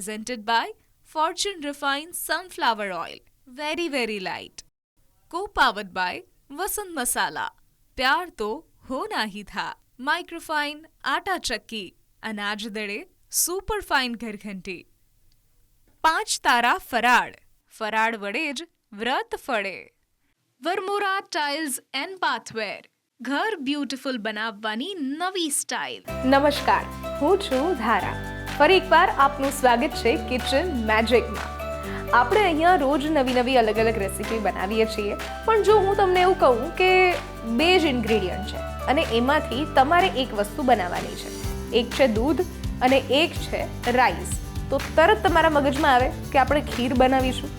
presented by Fortune Refined Sunflower Oil. Very, very light. Co-powered by Vasant Masala. प्यार तो होना ही था. Microfine आटा चक्की. अनाज दड़े सुपर फाइन घरघंटी. 5 તારા ફરાળ વડે જ વ્રત ફળે. Varmora tiles and bathware. ઘર બ્યુટીફુલ બનાવવાની નવી સ્ટાઇલ. નમસ્કાર, હું છું ધારા. ફરી એકવાર આપનું સ્વાગત છે કિચન મેજિકમાં. આપણે અહીંયા રોજ નવી અલગ અલગ રેસીપી બનાવીએ છીએ, પણ જો હું તમને એવું કહું કે 2 જ ઇન્ગ્રેડિયન્ટ છે અને એમાંથી તમારે એક વસ્તુ બનાવવાની છે. એક છે દૂધ અને એક છે રાઈસ, તો તરત તમારા મગજમાં આવે કે આપણે ખીર બનાવીશું.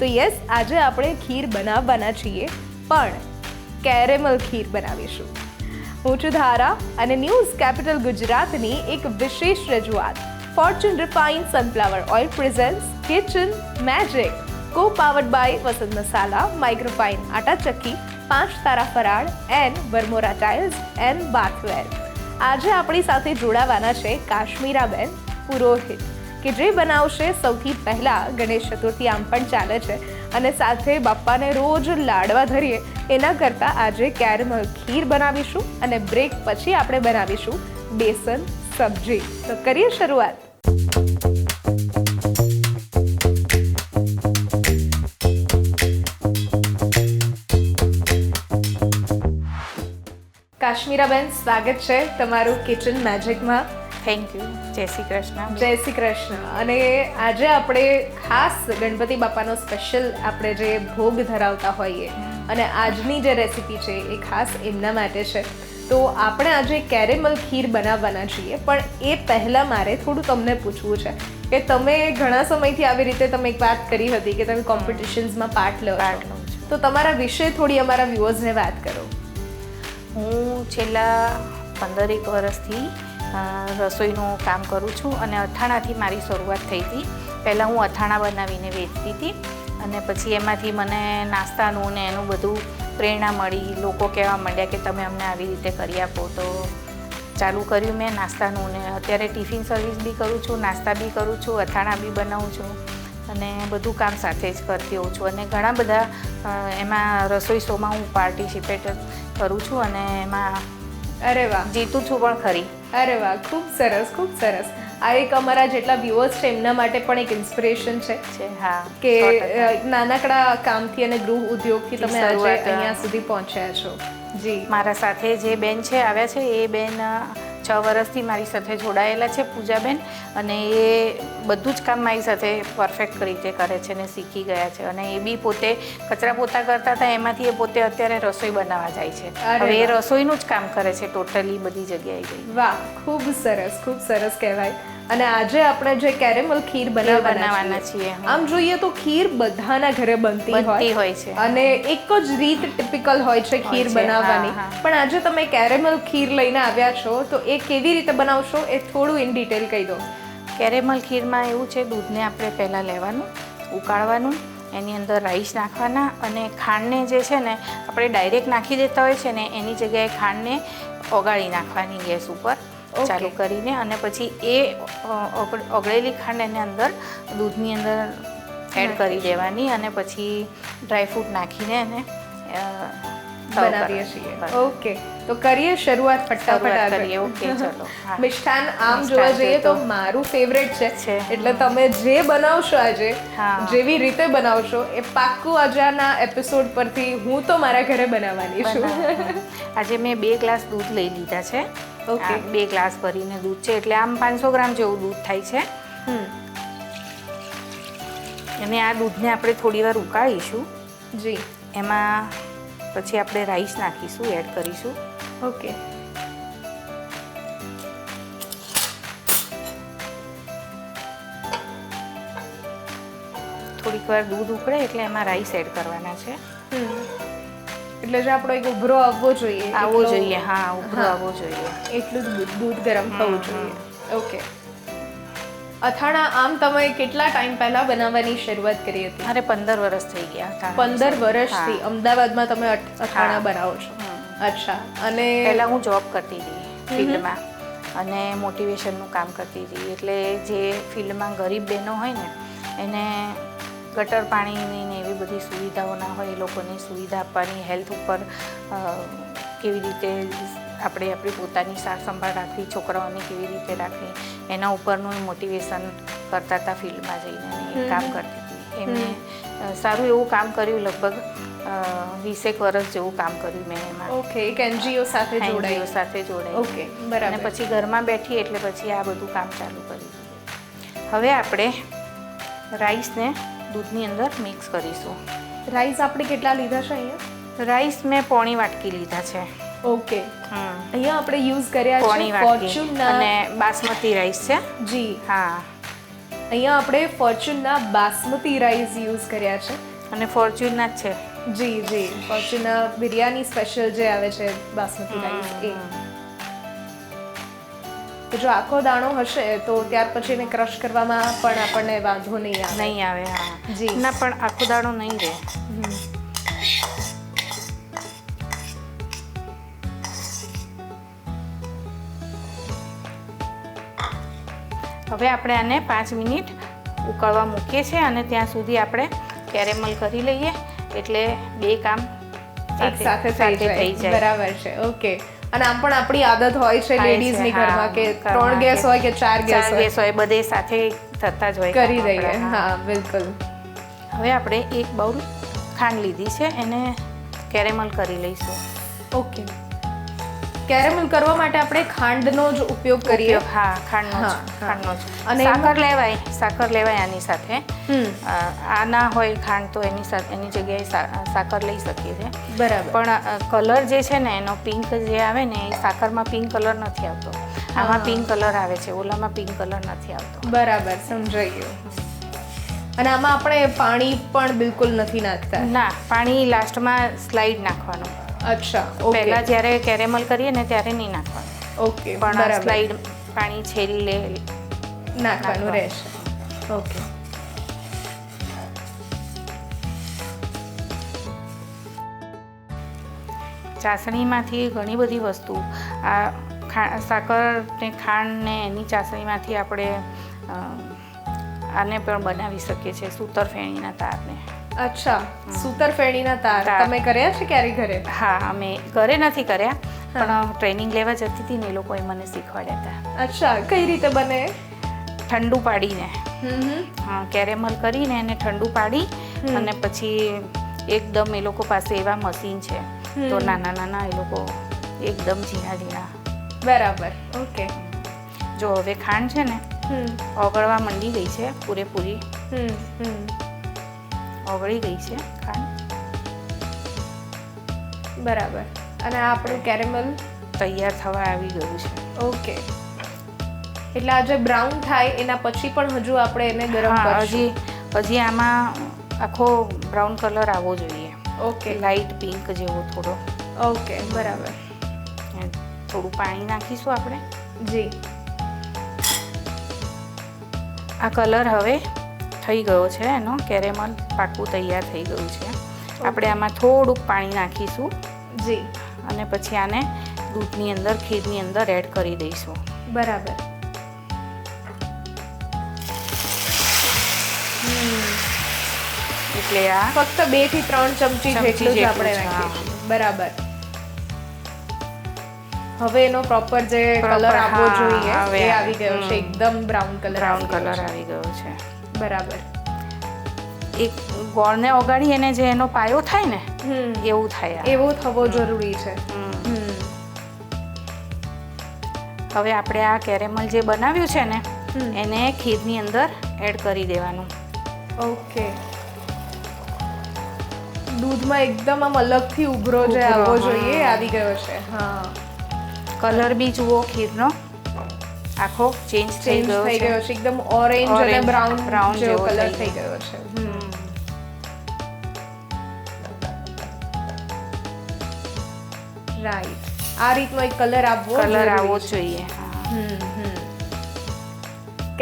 તો યસ, આજે આપણે ખીર બનાવવાના છીએ, પણ કેરેમલ ખીર બનાવીશું. હું છું ધારા અને ન્યૂઝ કેપિટલ ગુજરાતની એક વિશેષ રજૂઆત Fortune refined sunflower oil presents kitchen magic, co-powered by Vasant Masala, microfine Atta Chakki, 5 Tara Faral and Varmora tiles and bathware. આજે આપણી સાથે જોડાવાના છે કાશ્મીરાબેન પુરોહિત, કે જે બનાવશે સૌથી પહેલા ગણેશ ચતુર્થી આમ પણ ચાલે છે અને સાથે બાપ્પાને રોજ લાડવા ધરીએ એના કરતાં આજે કેરેમલ ખીર બનાવીશું અને બ્રેક પછી આપણે બનાવીશું બેસન સબ્જી. તો કરીએ શરૂઆત. કાશ્મીરાબેન, સ્વાગત છે તમારું કિચન મેજિકમાં. Thank you. જય શ્રી કૃષ્ણ. જય શ્રી કૃષ્ણ. અને આજે આપણે ખાસ ગણપતિ બાપાનો સ્પેશિયલ આપણે જે ભોગ ધરાવતા હોઈએ અને આજની જે રેસીપી છે એ ખાસ એમના માટે છે. તો આપણે આજે કેરેમલ ખીર બનાવવાના છીએ, પણ એ પહેલાં મારે થોડું તમને પૂછવું છે કે તમે ઘણા સમયથી આવી રીતે તમે એક વાત કરી હતી કે તમે કોમ્પિટિશન્સમાં પાર્ટ લો છો, તો તમારા વિશે થોડી અમારા વ્યુઅર્સને વાત કરો. હું છેલ્લા 15 વર્ષથી રસોઈનું કામ કરું છું અને અથાણાથી મારી શરૂઆત થઈ હતી. પહેલાં હું અથાણા બનાવીને વેચતી હતી અને પછી એમાંથી મને નાસ્તાનું ને એનું બધું પ્રેરણા મળી. લોકો કહેવા માંડ્યા કે તમે અમને આવી રીતે કરી આપો, તો ચાલુ કર્યું મેં નાસ્તાનું ને અત્યારે ટિફિન સર્વિસ બી કરું છું, નાસ્તા બી કરું છું, અથાણા બી બનાવું છું અને બધું કામ સાથે જ કરતી હોઉં છું. અને ઘણા બધા એમાં રસોઈ શોમાં હું પાર્ટિસિપેટ કરું છું અને એમાં અરે વાહ, જીતું છું પણ ખરી. અરે વાહ, ખૂબ સરસ, ખૂબ સરસ. આ એક અમારા જેટલા વ્યુઅર્સ છે એમના માટે પણ એક ઇન્સ્પિરેશન છે. હા, કે નાનકડા કામથી અને ગૃહ ઉદ્યોગથી તમે આજે અહીંયા સુધી પહોંચ્યા છો. જી, મારા સાથે જે બેન છે આવ્યા છે એ બેન 6 વર્ષથી મારી સાથે જોડાયેલા છે, પૂજાબેન, અને એ બધું જ કામ મારી સાથે પરફેક્ટ રીતે કરે છે ને શીખી ગયા છે. અને એ બી પોતે કચરા પોતા કરતા હતા, એમાંથી એ પોતે અત્યારે રસોઈ બનાવવા જાય છે. હવે એ રસોઈનું જ કામ કરે છે ટોટલી બધી જગ્યાએ જઈ. વાહ, ખૂબ સરસ, ખૂબ સરસ કહેવાય. અને આજે આપણે જે કેરેમલ ખીર બનાવવાના છીએ, આમ જોઈએ તો ખીર બધાના ઘરે બનતી હોય છે અને એક જ રીત ટિપિકલ હોય છે ખીર બનાવવાની. પણ આજે તમે કેરેમલ ખીર લઈને આવ્યા છો, તો એ કેવી રીતે બનાવશો એ થોડું ઇન ડિટેલ કહી દો. કેરેમલ ખીરમાં એવું છે, દૂધને આપણે પહેલાં લેવાનું, ઉકાળવાનું, એની અંદર રાઈસ નાખવાના અને ખાંડને જે છે ને આપણે ડાયરેક્ટ નાખી દેતા હોય છે ને એની જગ્યાએ ખાંડને ઓગાળી નાખવાની ગેસ ઉપર ચાલુ કરીને, અને પછી એ ઓગળેલી ખાંડ એને અંદર દૂધની અંદર એડ કરી દેવાની અને પછી ડ્રાયફ્રૂટ નાખીને એને બનાવીએ છીએ. ઓકે, તો કરીએ શરૂઆત ફટાફટ કરીએ. ઓકે, ચલો. મિષ્ટાન આમ જોવા જઈએ તો મારું ફેવરેટ છે, એટલે તમે જે બનાવશો આજે, જેવી રીતે બનાવશો એ પાક્કું આજના એપિસોડ પરથી હું તો મારા ઘરે બનાવવાની છું. આજે મેં 2 ગ્લાસ દૂધ લઈ લીધા છે. ઓકે, 2 ગ્લાસ ભરીને દૂધ છે, એટલે આમ 500 ગ્રામ જેવું દૂધ થાય છે. અને આ દૂધને આપણે થોડી વાર ઉકાળીશું. જી, એમાં પછી આપણે રાઈસ નાખીશું, એડ કરીશું. ઓકે, થોડીક વાર દૂધ ઉકળે એટલે એમાં રાઈસ એડ કરવાના છે. એટલે જે આપણો એક ઉભરો આવવો જોઈએ. હા, ઉભરો આવવો જોઈએ, એટલું જ દૂધ ગરમ થવું જોઈએ. ઓકે. અથાણા આમ તમે કેટલા ટાઈમ પહેલા બનાવવાની શરૂઆત કરી હતી? અરે 15 વર્ષ થઈ ગયા. 15 વર્ષથી અમદાવાદમાં તમે અથાણા બનાવો છો? અચ્છા. અને પહેલા હું જોબ કરતી હતી ફિલ્ડમાં, અને મોટિવેશનનું કામ કરતી હતી. એટલે જે ફિલ્ડમાં ગરીબ બહેનો હોય ને એને ગટર પાણીની ને એવી બધી સુવિધાઓ ના હોય, એ લોકોની સુવિધા આપવાની, હેલ્થ ઉપર કેવી રીતે આપણે આપણી પોતાની સાર સંભાળ રાખવી, છોકરાઓની કેવી રીતે રાખવી, એના ઉપરનું મોટિવેશન કરતા હતા ફિલ્ડમાં જઈને કામ કરતી હતી. એમને સારું એવું કામ કર્યું, લગભગ 20 વર્ષ જેવું કામ કર્યું મેં એમાં. ઓકે, એક એનજીઓ સાથે જોડાઈ. ઓકે, બરાબર. અને પછી ઘરમાં બેઠી એટલે પછી આ બધું કામ ચાલુ કર્યું. હવે આપણે રાઈસને દૂધની અંદર મિક્સ કરીશું. રાઈસ આપણે કેટલા લીધા છે અહીંયા? રાઈસ મેં પોણી વાટકી લીધા છે. ઓકે, અહીંયા આપણે યુઝ કર્યા પોણી છે વાટકી ફોર્ચ્યુનના અને બાસમતી રાઈસ છે. જી હા, અહીંયા આપણે ફોર્ચ્યુનના બાસમતી રાઈસ યુઝ કર્યા છે. અને ફોર્ચ્યુનના જ છે. જી જી, ફોર્ચ્યુનના બિરયાની સ્પેશિયલ જે આવે છે બાસમતી રાઈસ એ. તો જો આખો દાણો હશે તો ત્યાર પછી એને ક્રશ કરવામાં પણ આપણને વાંધો નહીં આવે. નહીં આવે. હા જી. ના, પણ આખો દાણો નહીં રહે. હવે આપણે આને 5 મિનિટ ઉકળવા મૂકીએ છીએ અને ત્યાં સુધી આપણે કેરેમલ કરી લઈએ એટલે બે કામ એક સાથે થઈ જાય. બરાબર છે. ઓકે, અને આમ પણ આપણી આદત હોય છે લેડીઝની ઘરમાં કે 3 ગેસ હોય કે 4 ગેસ હોય, બધે સાથે થતા જ હોય, કરી દઈએ. હા, બિલકુલ. હવે આપણે એક બાઉલ ખાંડ લીધી છે, એને કેરેમલ કરી લઈશું. ઓકે, કેરેમલ કરવા માટે આપણે ખાંડનો જ ઉપયોગ કરીએ. હા, ખાંડનો જ. અને સાકર લેવાય આની સાથે. આ ના હોય ખાંડ તો એની જગ્યાએ સાકર લઈ શકીએ છીએ. બરાબર. પણ કલર જે છે ને એનો પિંક જે આવે ને એ સાકરમાં પિંક કલર નથી આવતો, આમાં પિંક કલર આવે છે, ઓલામાં પિંક કલર નથી આવતો. બરાબર, સમજાઈ ગયું. અને આમાં આપણે પાણી પણ બિલકુલ નથી નાખતા? ના, પાણી લાસ્ટમાં સ્લાઇડ નાખવાનું. અચ્છા, ઓકે. પહેલા જ્યારે કેરેમલ કરીએ ને ત્યારે નહીં નાખવાનું. ઓકે, પણ સ્લાઇડ પાણી છેલ્લે નાખવાનું રહેશે. ઓકે. ચાસણીમાંથી ઘણી બધી વસ્તુ, આ સાકર ને ખાંડ ને એની ચાસણીમાંથી આપણે આને પણ બનાવી શકીએ છીએ, સૂતરફેણીના તારને. અચ્છા, સૂતરફેણીના તાર તમે કર્યા છે ક્યારે ઘરે? હા, અમે ઘરે નથી કર્યા, પણ ટ્રેનિંગ લેવા જતી હતી ને એ લોકોએ મને શીખવાડ્યા હતા. અચ્છા, કઈ રીતે બને? ઠંડુ પાડીને, હા, કેરેમલ કરીને એને ઠંડુ પાડી અને પછી એકદમ એ લોકો પાસે એવા મશીન છે તો નાના નાના એ લોકો એકદમ ઝીણા ઝીણા. બરાબર. ઓકે. જો હવે ખાંડ છે ને ઓગળવા માંડી ગઈ છે પૂરેપૂરી. ઓગળી ગઈ છે ખાંડ. બરાબર. અને આપણું કેરેમલ તૈયાર થવા આવી ગયું છે. ઓકે, એટલે આ જે બ્રાઉન થાય એના પછી પણ હજુ આપણે એને ગરમ કરશું? હજી આમાં આખો બ્રાઉન કલર આવવો જોઈએ. ઓકે, લાઇટ પિંક જેવો થોડો. ઓકે, બરાબર. થોડું પાણી નાખીશું આપણે. જી. આ કલર હવે થઈ ગયો છે, એનો કેરેમલ પાકું તૈયાર થઈ ગયું છે. આપણે આમાં થોડુંક પાણી નાખીશું. જી. અને પછી આને દૂધની અંદર, ખીરની અંદર એડ કરી દઈશું. બરાબર. એટલે આ ફક્ત 2 થી 3 ચમચી જેટલું જ આપણે નાખીશું. બરાબર. હવે એનો પ્રોપર જે કલર આવવો જોઈએ એ આવી ગયો છે, એકદમ બ્રાઉન કલર આવી ગયો છે. બરાબર. એક ગોળને ઓગાળી અને જે એનો પાયો થાય ને એવું થાય, એવું થવો જરૂરી છે. હવે આપણે આ કેરેમલ જે બનાવ્યું છે ને એને ખીરની અંદર એડ કરી દેવાનું. ઓકે. દૂધમાં એકદમ આમ અલગથી ઉભરો જે આવવો જોઈએ આવી ગયો છે. હા, કલર બી જુઓ ખીરનો આખો ચેન્જ થઈ ગયો છે. એકદમ ઓરેન્જ અને બ્રાઉન જેવો કલર થઈ ગયો છે. રાઈટ, આ રીતનો એક કલર આવવો જોઈએ.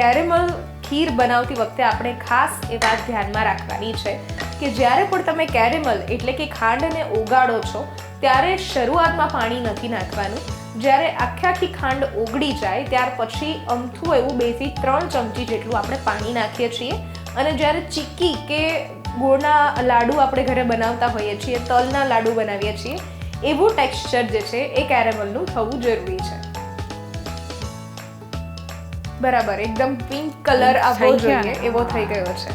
કેરેમલ ખીર બનાવતી વખતે આપણે ખાસ એ વાત ધ્યાનમાં રાખવાની છે કે જ્યારે પણ તમે કેરેમલ એટલે કે ખાંડને ઓગાળો છો ત્યારે શરૂઆતમાં પાણી નથી નાખવાનું. જ્યારે આખી ખાંડ ઓગળી જાય ત્યાર પછી અમથું એવું 2 થી 3 ચમચી જેટલું આપણે પાણી નાખીએ છીએ અને જ્યારે ચીક્કી કે ગોળના લાડુ આપણે ઘરે બનાવતા હોઈએ છીએ, તલના લાડુ બનાવીએ છીએ, એવું ટેક્સચર જે છે એ કેરેમલનું થવું જરૂરી છે. બરાબર, એકદમ પિંક કલર આવવો જોઈએ એવો થઈ ગયો છે.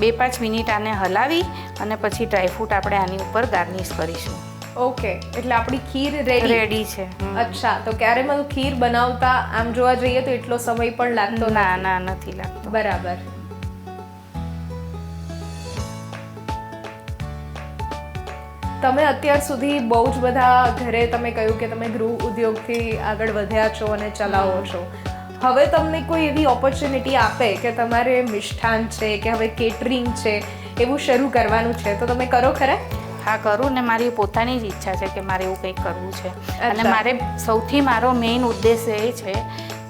2-5 મિનિટ આને હલાવી અને પછી ડ્રાયફ્રૂટ આપણે આની ઉપર ગાર્નિશ કરીશું. ઓકે, એટલે આપણી ખીર રેડી છે. અચ્છા, તો કેરેમલ ખીર બનાવતા આમ જોવા જઈએ તો એટલો સમય પણ લાગતો ના નથી લાગતો. બરાબર. તમે અત્યાર સુધી બહુ જ બધા ઘરે તમે કહ્યું કે તમે ગૃહ ઉદ્યોગથી આગળ વધ્યા છો અને ચલાવો છો. હવે તમને કોઈ એવી ઓપોર્ચ્યુનિટી આપે કે તમારે મિષ્ઠાન છે કે હવે કેટરિંગ છે એવું શરૂ કરવાનું છે તો તમે કરો ખરા? હા, કરું ને. મારી પોતાની જ ઈચ્છા છે કે મારે એવું કંઈક કરવું છે. અને મારે સૌથી મારો મેઇન ઉદ્દેશ્ય એ છે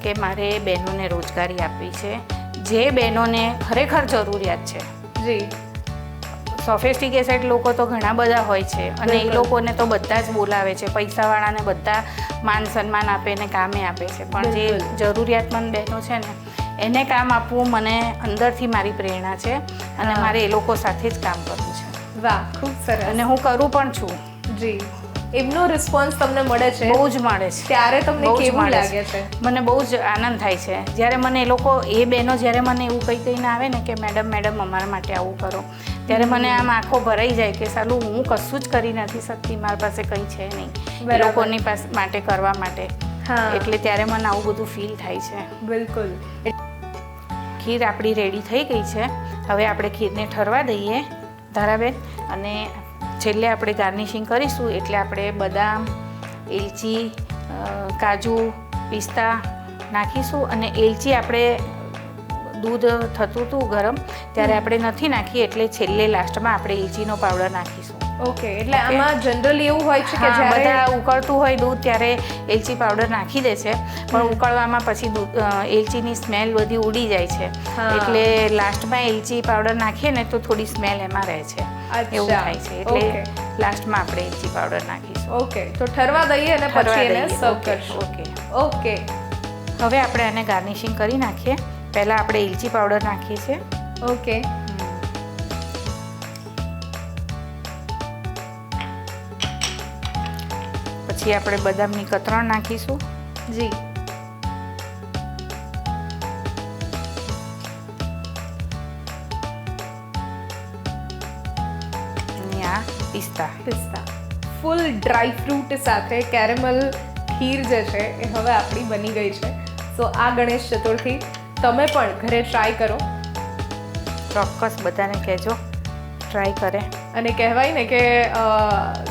કે મારે બહેનોને રોજગારી આપવી છે, જે બહેનોને ખરેખર જરૂરિયાત છે. જી. સોફિસ્ટિકેટેડ લોકો તો ઘણા બધા હોય છે અને એ લોકોને તો બધા જ બોલાવે છે, પૈસાવાળાને બધા માન સન્માન આપે ને કામે આપે છે, પણ જે જરૂરિયાતમંદ બહેનો છે ને એને કામ આપવું મને અંદરથી મારી પ્રેરણા છે અને મારે એ લોકો સાથે જ કામ કરવું છે. વાહ, ખૂબ સરસ. અને હું કરું પણ છું. જી. એમનો રિસ્પોન્સ તમને મળે છે? બહુ જ મળે છે. ત્યારે તમને કેવું લાગે છે? મને બહુ જ આનંદ થાય છે જ્યારે મને એ લોકો, એ બહેનો જ્યારે મને એવું કહીને આવે ને કે મેડમ અમારા માટે આવું કરો, ત્યારે મને આમ આંખો ભરાઈ જાય કે સાલું હું કશું જ કરી નથી શકતી, મારી પાસે કંઈ છે નહીં એ લોકોની પાસે માટે કરવા માટે. એટલે ત્યારે મને આવું બધું ફીલ થાય છે. બિલકુલ. ખીર આપણી રેડી થઈ ગઈ છે. હવે આપણે ખીરને ઠરવા દઈએ ધારાબેન, અને છેલ્લે આપણે ગાર્નિશિંગ કરીશું એટલે આપણે બદામ, એલચી, કાજુ, પિસ્તા નાખીશું. અને એલચી આપણે દૂધ થતું હતું ગરમ ત્યારે આપણે નથી નાખી, એટલે છેલ્લે લાસ્ટમાં આપણે એલચીનો પાવડર નાખીશું. ઓકે, એટલે આમાં જનરલી એવું હોય છે કે જ્યારે બધા ઉકળતું હોય દૂધ ત્યારે એલચી પાવડર નાખી દે છે, પણ ઉકળવામાં પછી એલચીની સ્મેલ બધી ઉડી જાય છે, એટલે લાસ્ટમાં એલચી પાવડર નાખીએ ને તો થોડી સ્મેલ એમાં રહે છે, એવું થાય છે. એટલે લાસ્ટમાં આપણે એલચી પાવડર નાખીશું. ઓકે, તો ઠરવા દઈએ અને પછી એને સર્વ કરશું. ઓકે. હવે આપણે આને ગાર્નિશિંગ કરી નાખીએ. પહેલા આપણે એલચી પાવડર નાખીએ છીએ. ઓકે. પછી આપણે બદામની કતરણ નાખીશું. જી. અને આ પિસ્તા. ફૂલ ડ્રાય ફ્રૂટ સાથે કેરેમલ ખીર જે છે એ હવે આપણી બની ગઈ છે. સો આ ગણેશ ચતુર્થી તમે પણ ઘરે ટ્રાય કરો. ચોક્કસ બધાને કહેજો ટ્રાય કરે. અને કહેવાય ને કે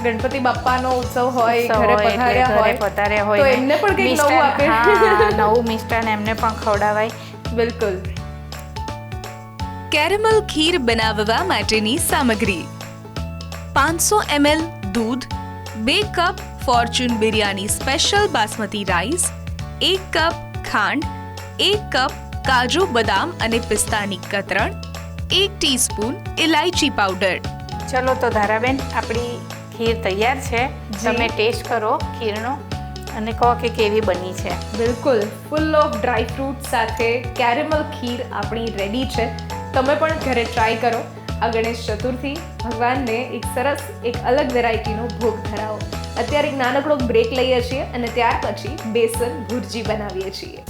ગણપતિ બાપ્પાનો ઉત્સવ હોય, ઘરે પધાર્યા હોય તો એમને પણ કંઈક નવું આપે. નવું મિષ્ટાન એમને પણ ખવડાવાય. બિલકુલ. કેરેમલ ખીર બનાવવા માટેની સામગ્રી: 500 ml દૂધ, 2 cup Fortune biryani special basmati rice, 1 cup ખાંડ, 1 કપ કાજુ, બદામ અને પિસ્તાની કતરણ, 1 ટીસ્પૂન ઇલાયચી પાવડર. ચલો તો ધારાબેન, આપણી ખીર તૈયાર છે. તમે ટેસ્ટ કરો ખીરનો અને કહો કે કેવી બની છે. બિલકુલ, ફૂલ ઓફ ડ્રાય ફ્રૂટ સાથે કેરેમલ ખીર આપણી રેડી છે. તમે પણ ઘરે ટ્રાય કરો. આ ગણેશ ચતુર્થી ભગવાનને એક સરસ, એક અલગ વેરાયટીનો ભોગ ધરાવો. અત્યારે એક નાનકડો બ્રેક લઈએ છીએ અને ત્યાર પછી બેસન ભુરજી બનાવીએ છીએ.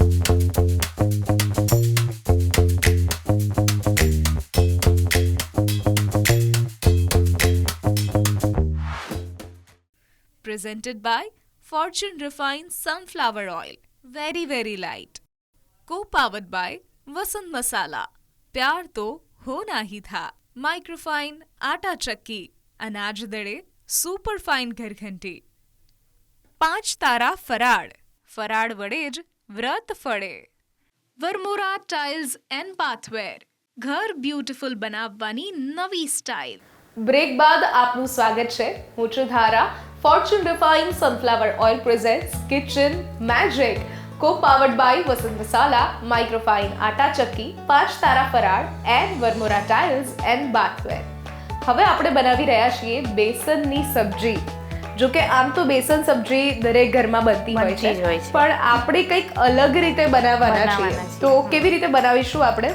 Presented by Fortune Refined Sunflower Oil. Very, very light. Co-powered by Vasant Masala. प्यार तो होना ही था. माइक्रोफाइन आटा चक्की, अनाज दड़े, सुपर फाइन घरघंटी. 5 તારા ફરાળ વડે જ વ્રત ફળે. વરમોરા ટાઇલ્સ એન્ડ બાથવેર, ઘર બ્યુટીફુલ બનાવવાની નવી સ્ટાઇલ. બ્રેક બાદ આપનું સ્વાગત છે. હું છું ધારા. Fortune refined sunflower oil presents kitchen magic, co-powered by Vasant Masala, Microfine આટા Chakki, 5 Tara Faral and Varmora tiles and bathware. હવે આપણે બનાવી રહ્યા છીએ બેસનની સબ્જી. જો કે આમ તો બેસન સબ્જી દરેક ઘરમાં બનતી હોય બનતી જ હોય છે, છે. પણ આપણે કંઈક અલગ રીતે બનાવવાના છીએ. બનાવવાના છીએ. તો કેવી રીતે બનાવીશું આપણે?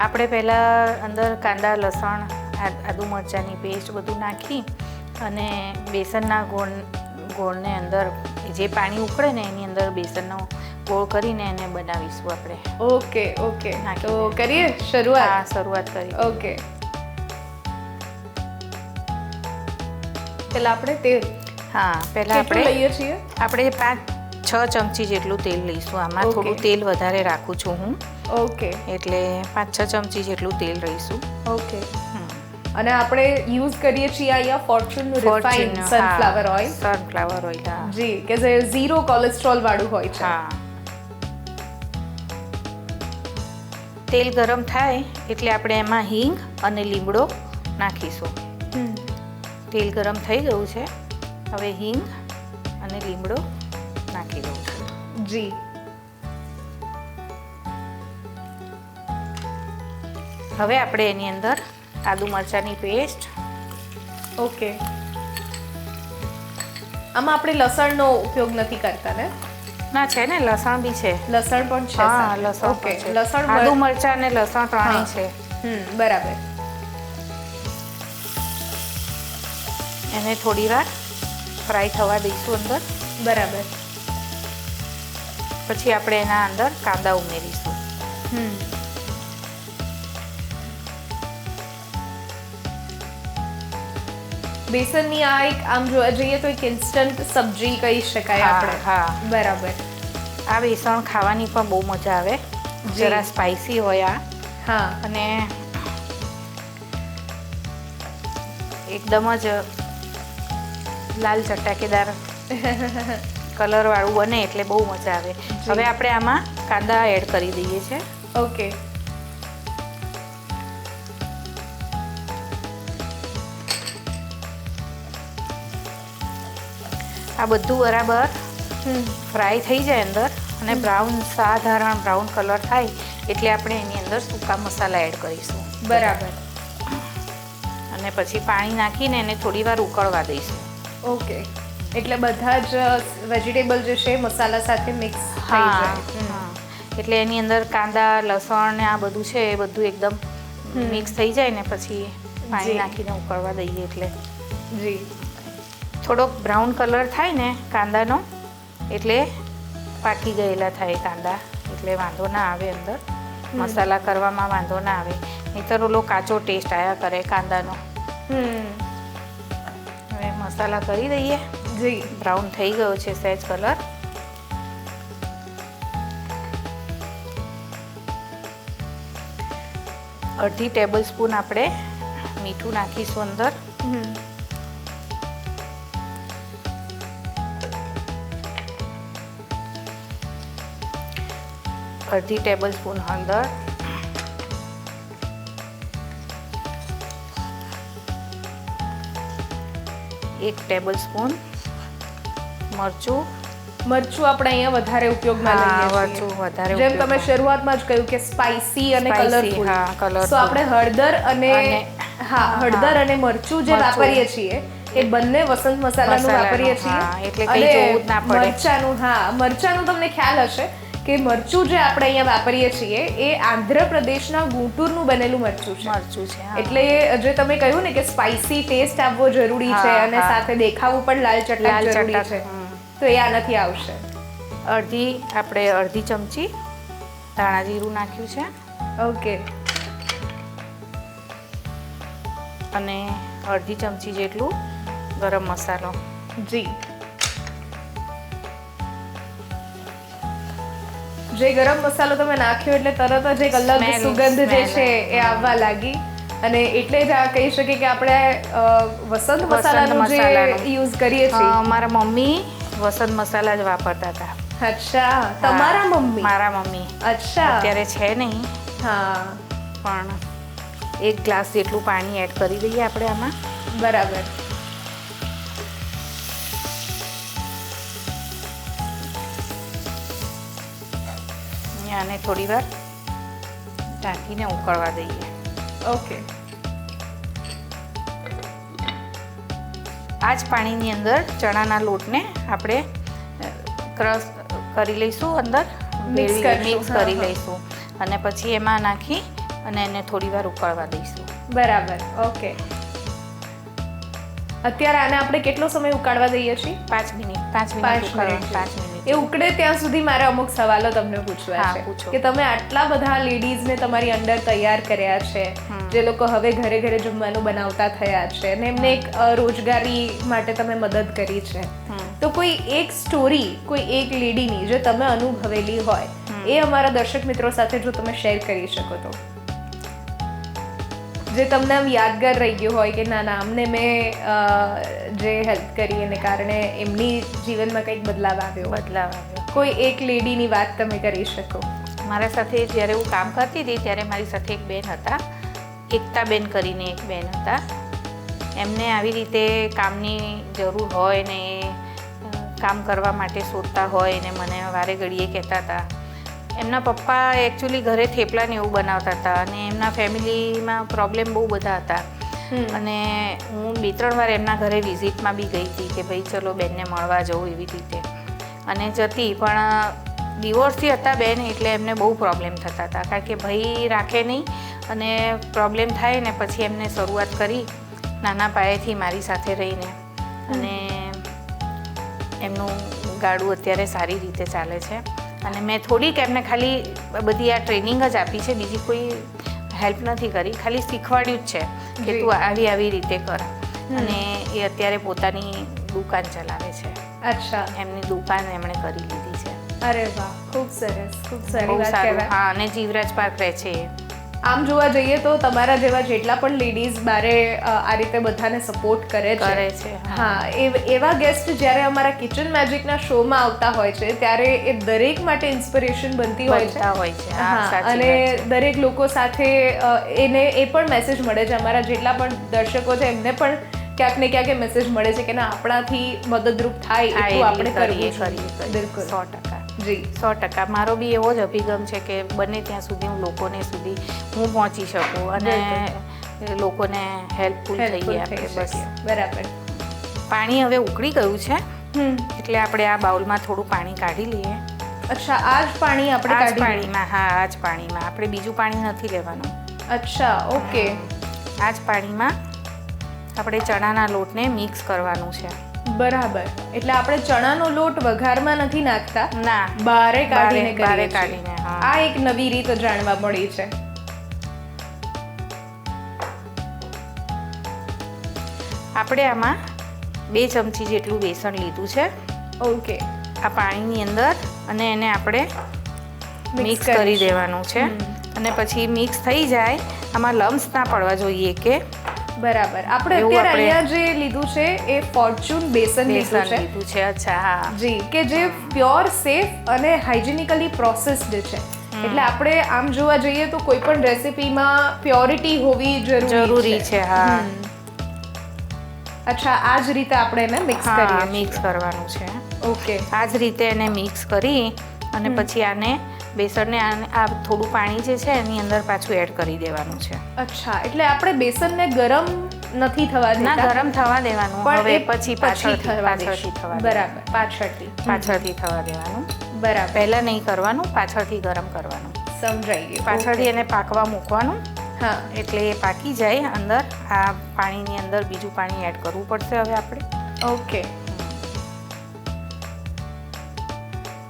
આપણે પહેલાં અંદર કાંદા, લસણ, આદુ મરચાંની પેસ્ટ બધું નાખી અને બેસનના ગોળને અંદર જે પાણી ઉકળે ને એની અંદર બેસનનો ગોળ કરીને એને બનાવીશું આપણે. ઓકે ઓકે, નાખી તો દે. કરીએ શરૂઆત. હા, શરૂઆત કરી. ઓકે, પેલા આપણે તેલ હા, પહેલાં કેટલું આપણે લઈએ છીએ? આપણે 5-6 ચમચી જેટલું તેલ લઈશું. આમાં Okay. થોડું તેલ વધારે રાખું છું હું, ઓકે એટલે 5-6 ચમચી જેટલું તેલ લઈશું. ઓકે. અને આપણે યુઝ કરીએ છીએ અહીંયા ફોર્ચ્યુન રિફાઇન્ડ Fortune, સનફ્લાવર હા, ઓઇલ. સનફ્લાવર ઓઇલ, હા. જી, કે જે 0 કોલેસ્ટ્રોલ વાળું હોય છે. હા. તેલ ગરમ થાય એટલે આપણે એમાં હિંગ અને લીમડો નાખીશું. હમ. તેલ ગરમ થઈ ગયું છે, હવે હિંગ અને લીમડો નાખી દઉં છું. જી. હવે આપણે એની અંદર આદુ મરચાંની પેસ્ટ, ઓકે. આમાં આપણે લસણનો ઉપયોગ નથી કરતા ને? ના, છે ને, લસણ બી છે. લસણ પણ છે હા, સાથે. લસણ ઓકે, પણ છે. લસણ આદુ મરચાં અને લસણ ત્રણેય હા. છે. બરાબર. એને થોડી વાર ફ્રાય થવા દઈશું અંદર. બરાબર. પછી આપણે એના અંદર કાંદા ઉમેરીશું. હમ. બેસનની આ એક આમ જોવા જઈએ તો એક ઇન્સ્ટન્ટ સબ્જી કહી શકાય હા, આપણે. હા. બરાબર. આ બેસણ ખાવાની પણ બહુ મજા આવે. જી. જરા સ્પાઇસી હોય આ, હા. અને એકદમ જ લાલ ચટાકેદાર કલર વાળું બને એટલે બહુ મજા આવે. હવે આપણે આમાં કાંદા એડ કરી દઈએ છીએ. ઓકે. આ બધું બરાબર ફ્રાય થઈ જાય અંદર અને સાધારણ બ્રાઉન કલર થાય એટલે આપણે એની અંદર સૂકા મસાલા એડ કરીશું. બરાબર. અને પછી પાણી નાખીને એને થોડી વાર ઉકળવા દઈશું. ઓકે, એટલે બધા જ વેજીટેબલ જે છે મસાલા સાથે મિક્સ થઈ હા, જાય. હા. એટલે એની અંદર કાંદા, લસણ ને આ બધું છે એ બધું એકદમ મિક્સ થઈ જાય ને પછી પાણી જી. નાખીને ઉકળવા દઈએ એટલે જી. થોડોક બ્રાઉન કલર થાય ને કાંદાનો એટલે પાકી ગયેલા થાય કાંદા, એટલે વાંધો ના આવે અંદર મસાલા કરવામાં વાંધો ના આવે. નહીંતર ઓલો કાચો ટેસ્ટ આવ્યા કરે કાંદાનો. હવે મસાલા કરી દઈએ. જી. બ્રાઉન થઈ ગયો છે સહેજ કલર. અડધી ટેબલ સ્પૂન આપણે મીઠું નાખીશું અંદર. અડધી ટેબલ સ્પૂન હળદર, એક ટેબલ સ્પૂન મરચું. મરચું આપણે અહીંયા વધારે ઉપયોગમાં હા, લઈએ છીએ. મરચું વધારે જેમ તમે ઉપયોગમાં. શરૂઆતમાં જ કહ્યું કે સ્પાઇસી અને Spicy, કલરફુલ. હા, colourful. સો આપણે હળદર અને હા, હળદર અને મરચું જે મરચું. વાપરીએ છીએ એ બંને વસંત મસાલાનું મસાલાનું, વાપરીએ છીએ. હા, એટલે કંઈ જોવું જ ના પડે. મરચાનું, હા, મરચાનું તમને ખ્યાલ હશે કે મરચું જે આપણે અહીંયા વાપરીએ છીએ એ આંધ્રપ્રદેશના ગુંટુરનું બનેલું મરચું છે. મરચું છે, હા. એટલે જે તમે કહ્યું ને કે સ્પાઇસી ટેસ્ટ આવવો જરૂરી છે હા, અને હા. સાથે દેખાવું પણ લાલ ચટક લાલ જરૂરી ચટક, છે, હમ. તો એ આનાથી આવશે. અડધી ચમચી ધાણા જીરું નાખ્યું છે ઓકે. અને અડધી ચમચી જેટલું ગરમ મસાલો. જી. જે ગરમ મસાલો તમે નાખ્યો એટલે તરત જ એક અલગ Smell, સુગંધ જે smell. છે એ આવવા લાગી અને એટલે જ આ કહી શકીએ કે આપણે વસંત મસાલાનું જે મસાલાનું. યુઝ કરીએ છીએ. મારા મમ્મી વસંત મસાલા જ વાપરતા હતા. અચ્છા, તમારા મમ્મી? મારા મમ્મી. અચ્છા. અત્યારે છે નહીં, હા, પણ 1 ગ્લાસ જેટલું પાણી એડ કરી દઈએ આપણે આમાં. બરાબર. આને થોડી વાર ઢાંકીને ઉકળવા દઈએ. ઓકે. આ જ પાણીની અંદર ચણાના લોટને આપણે ક્રશ કરી લઈશું, અંદર મિક્સ કરી લઈશું અને પછી એમાં નાખી અને એને થોડી વાર ઉકળવા દઈશું. બરાબર, ઓકે. અત્યારે આને આપણે કેટલો સમય ઉકાળવા દઈએ છીએ? 5 મિનિટ. એ ઉકળે ત્યાં સુધી મારે અમુક સવાલો તમને પૂછવા છે કે તમે આટલા બધા લેડીઝને તમારી અંદર તૈયાર કર્યા છે, જે લોકો હવે ઘરે ઘરે જમવાનું બનાવતા થયા છે અને એમને એક રોજગારી માટે તમે મદદ કરી છે, તો કોઈ એક સ્ટોરી કોઈ એક લેડીની જે તમે અનુભવેલી હોય એ અમારા દર્શક મિત્રો સાથે જો તમે શેર કરી શકો તો, જે તમને આમ યાદગાર રહી ગયું હોય કે ના ના અમને મેં જે હેલ્પ કરી એને કારણે એમની જીવનમાં કંઈક બદલાવ આવ્યો. કોઈ એક લેડીની વાત તમે કરી શકો. મારા સાથે જ્યારે હું કામ કરતી હતી ત્યારે મારી સાથે એક બેન હતા, એકતાબેન કરીને એક બેન હતા. એમને આવી રીતે કામની જરૂર હોય ને કામ કરવા માટે શોધતા હોય ને મને વારે ઘડીએ કહેતા હતા. એમના પપ્પા એકચ્યુઅલી ઘરે થેપલા ને એવું બનાવતા હતા અને એમના ફેમિલીમાં પ્રોબ્લેમ બહુ બધા હતા અને હું 2-3 વાર એમના ઘરે વિઝિટમાં બી ગઈ હતી કે ભાઈ ચલો બેનને મળવા જવું એવી રીતે, અને જતી. પણ ડિવોર્સથી હતા બેન, એટલે એમને બહુ પ્રોબ્લેમ થતા હતા કારણ કે ભાઈ રાખે નહીં અને પ્રોબ્લેમ થાય ને પછી એમને શરૂઆત કરી નાના પાયેથી મારી સાથે રહીને, અને એમનું ગાડું અત્યારે સારી રીતે ચાલે છે. અને મેં થોડીક એમને ખાલી બધી આ ટ્રેનિંગ જ આપી છે, બીજી કોઈ હેલ્પ નથી કરી, ખાલી શીખવાડ્યું જ છે કે તું આવી રીતે કર. અને એ અત્યારે પોતાની દુકાન ચલાવે છે. અચ્છા, એમની દુકાન એમણે કરી લીધી છે. અરે વાહ, ખૂબ સરસ, ખૂબ સારી વાત કહેવાય. હા, અને જીવરાજ પાર્ક રહે છે. આમ જોવા જઈએ તો તમારા જેવા જેટલા પણ લેડીઝ બારે આ રીતે બધાને સપોર્ટ કરે છે. હા, એવા ગેસ્ટ જ્યારે અમારા કિચન મેજિકના શોમાં આવતા હોય છે ત્યારે એ દરેક માટે ઇન્સ્પિરેશન બનતી હોય છે. હા, અને દરેક લોકો સાથે એને એ પણ મેસેજ મળે છે, અમારા જેટલા પણ દર્શકો છે એમને પણ ક્યાંક ને ક્યાંક એ મેસેજ મળે છે કે ના આપણાથી મદદરૂપ થાય એટલું આપણે કરીએ. બિલકુલ, 100%. જી, 100%. મારો બી એવો જ અભિગમ છે કે બને ત્યાં સુધી હું લોકોને સુધી હું પહોંચી શકું અને લોકોને હેલ્પફુલ થઈએ આપણે. બસ, બરાબર. પાણી હવે ઉકળી ગયું છે એટલે આપણે આ બાઉલમાં થોડું પાણી કાઢી લઈએ. અચ્છા, આ જ પાણી આપણે કાઢી પાણીમાં? હા, આ જ પાણીમાં. આપણે બીજું પાણી નથી લેવાનું. અચ્છા, ઓકે. આ જ પાણીમાં આપણે ચણાના લોટને મિક્સ કરવાનું છે. બરાબર, એટલે આપણે ચણાનો લોટ વઘારમાં નથી નાખતા, ના, બારે કાઢીને. આ એક નવી રીત જાણવા મળી છે. આપણે આમાં 2 ચમચી જેટલું બેસન લીધું છે. ઓકે. આ પાણીની અંદર અને એને આપણે મિક્સ કરી દેવાનું છે. અને પછી મિક્સ થઈ જાય, આમાં લમ્સ ના પડવા જોઈએ કે. બરાબર. આપણે અત્યારે અહીંયા જે લીધું છે એ ફોર્ચ્યુન બેસન લીધું છે. અચ્છા, હા જી, કે જે પ્યોર, સેફ અને હાઇજેનિકલી પ્રોસેસ્ડ છે. એટલે આપણે આમ જોવા જઈએ તો કોઈ પણ રેસિપીમાં પ્યોરિટી હોવી જરૂરી છે. હા. અચ્છા, આ જ રીતે આપણે એને મિક્સ કરવાનું છે. ઓકે. આ જ રીતે એને મિક્સ કરી અને પછી આને બેસનને આ થોડું પાણી જે છે એની અંદર પાછું એડ કરી દેવાનું છે. અચ્છા, એટલે આપણે બેસનને ગરમ નથી થવા દેતા? ના, ગરમ થવા દેવાનું. હવે પછી પાછળથી બરાબર, પાછળથી થવા દેવાનું. બરાબર. પહેલા નહીં કરવાનું, પાછળથી ગરમ કરવાનું. સમજાઈ ગયું. પાછળથી એને પાકવા મૂકવાનું. હા, એટલે એ પાકી જાય અંદર. આ પાણીની અંદર બીજું પાણી એડ કરવું પડશે હવે આપણે. ઓકે.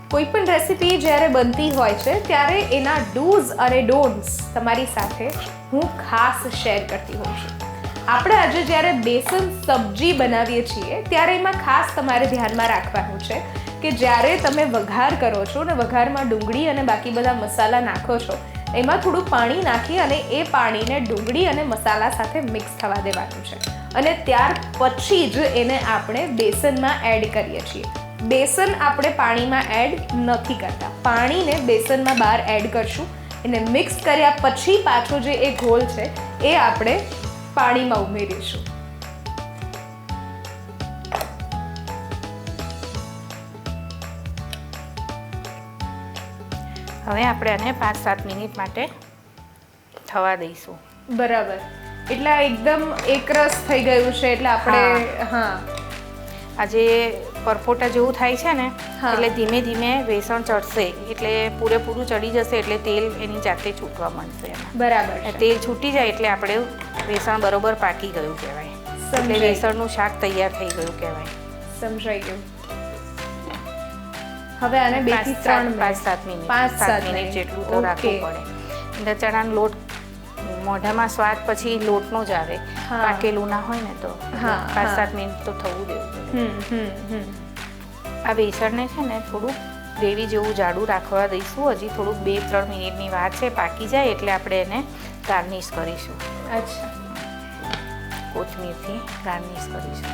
કોઈ પણ રેસિપી જ્યારે બનતી હોય છે ત્યારે એના ડૂઝ અને ડોન્ટ્સ તમારી સાથે હું ખાસ શેર કરતી હોઉં છું. આપણે આજે જ્યારે બેસન સબ્જી બનાવીએ છીએ ત્યારે એમાં ખાસ તમારે ધ્યાનમાં રાખવાનું છે કે જ્યારે તમે વઘાર કરો છો ને વઘારમાં ડુંગળી અને બાકી બધા મસાલા નાખો છો, એમાં થોડું પાણી નાખી અને એ પાણીને ડુંગળી અને મસાલા સાથે મિક્સ થવા દેવાનું છે અને ત્યાર પછી જ એને આપણે બેસનમાં એડ કરીએ છીએ. બેસન આપણે પાણીમાં એડ નથી કરતા, પાણીને બેસનમાં બહાર એડ કરશું. એને મિક્સ કર્યા પછી પાછો જે એ ઘોલ છે એ આપણે પાણીમાં ઉમેરીશું. હવે આપણે આને 5-7 મિનિટ માટે થવા દઈશું. બરાબર, એટલે એકદમ એકરસ થઈ ગયું છે એટલે આપણે હા આ જે પરપોટા જેવું થાય છે ને હા. એટલે ધીમે ધીમે બેસણ ચડશે એટલે પૂરેપૂરું ચડી જશે એટલે તેલ એની જાતે છૂટવા માંડશે એમાં. બરાબર અને છે. તેલ છૂટી જાય એટલે આપણે બેસણ બરોબર પાકી ગયું કહેવાય. એટલે સમજાઈ. બેસણનું શાક તૈયાર થઈ ગયું કહેવાય. સમજાઈ ગયું. હવે આને 2 થી 3 5-7 મિનિટ 5-7 મિનિટ જેટલું તો રાખવું પડે. એટલે ચણાનો લોટ મોઢામાં સ્વાદ પછી લોટનો જ આવે. હા. પાકેલું ના હોય ને તો હા, 5-7 મિનિટ તો થવું દેવું પડે. આ બેસણને છે ને થોડુંક ગ્રેવી જેવું જાડું રાખવા દઈશું. હજી થોડુંક 2-3 મિનિટની વાર છે. પાકી જાય એટલે આપણે એને ગાર્નિશ કરીશું. અચ્છા. કોથમીરથી ગાર્નિશ કરીશું.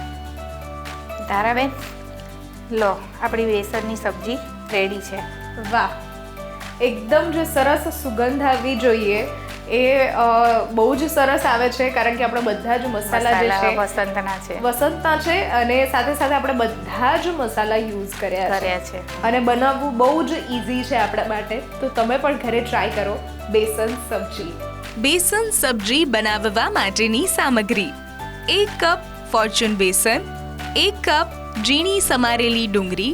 તારાબેન લો આપણી બેસણની સબ્જી રેડી છે. વાહ, એકદમ જે સરસ સુગંધ આવવી જોઈએ એ બહુ જ સરસ આવે છે, કારણ કે આપણે બધા જ મસાલા જે છે વસંતના છે વસંતના છે અને સાથે સાથે આપણે બધા જ મસાલા યુઝ કર્યા છે. અને બનાવવું બહુ જ ઇઝી છે આપણા માટે. તો તમે પણ ઘરે ટ્રાય કરો બેસન સબ્જી. બેસન સબ્જી બનાવવા માટેની સામગ્રી: 1 કપ ફોર્ચ્યુન બેસન, 1 કપ ઝીણી સમારેલી ડુંગળી,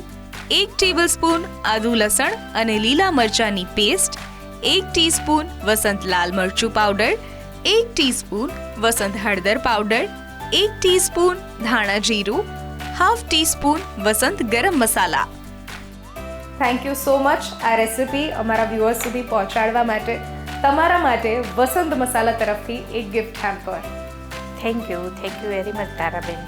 1 ટેબલસ્પૂન આદુ લસણ અને લીલા મરચાંની પેસ્ટ, 1 ટીસ્પૂન વસંત લાલ મરચું પાવડર, 1 ટીસ્પૂન વસંત હળદર પાવડર, 1 ટીસ્પૂન ધાણા જીરું, ½ ટીસ્પૂન વસંત ગરમ મસાલા. થેન્ક યુ સો મચ આ રેસિપી અમારા વ્યુઅર્સ સુધી પહોંચાડવા માટે. તમારા માટે વસંત મસાલા તરફથી એક gift hamper. Thank you very much Taraben.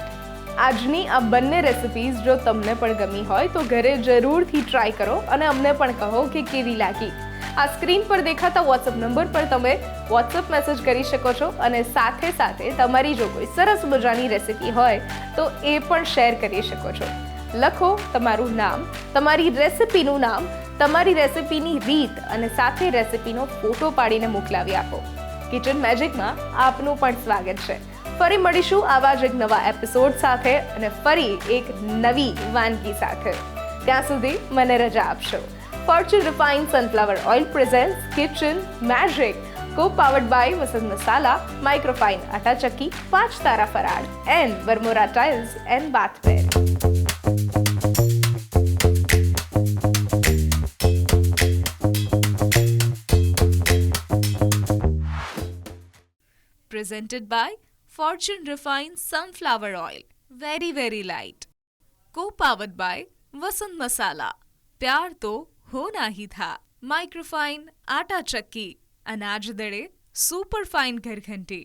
આજની આ બંને રેસિપીઝ જો તમને પણ ગમી હોય તો ઘરે જરૂરથી ટ્રાય કરો અને અમને પણ કહો કે કેવી લાગી. આ સ્ક્રીન પર દેખાતા વોટ્સઅપ નંબર પર તમે વોટ્સઅપ મેસેજ કરી શકો છો અને સાથે સાથે તમારી જો કોઈ સરસ મજાની રેસિપી હોય તો એ પણ શેર કરી શકો છો. લખો તમારું નામ, તમારી રેસિપીનું નામ, તમારી રેસિપીની રીત અને સાથે રેસિપીનો ફોટો પાડીને મોકલાવી આપો. કિચન મેજિકમાં આપનું પણ સ્વાગત છે. ફરી મળીશું આવા જ એક નવા એપિસોડ સાથે અને ફરી એક નવી વાનગી સાથે. ત્યાં સુધી મને રજા આપશો. Fortune refined sunflower oil presents kitchen magic, co-powered by Vasant Masala, microfine Atta Chakki, 5 Tara Faral and Varmora tiles and bathware. Presented by Fortune Refined Sunflower Oil. Very, very light. Co-powered by Vasant Masala. प्यार तो होना ही था. माइक्रोफाइन आटा चक्की, अनाज दड़े सुपर फाइन घरघंटी.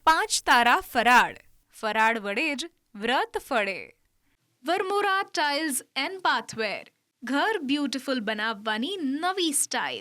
5 તારા ફરાળ, ફરાળ વડે જ વ્રત ફળે. વર્મોરા ટાઇલ્સ એન્ડ બાથવેર, ઘર બ્યુટીફુલ બનાવવાની નવી સ્ટાઇલ.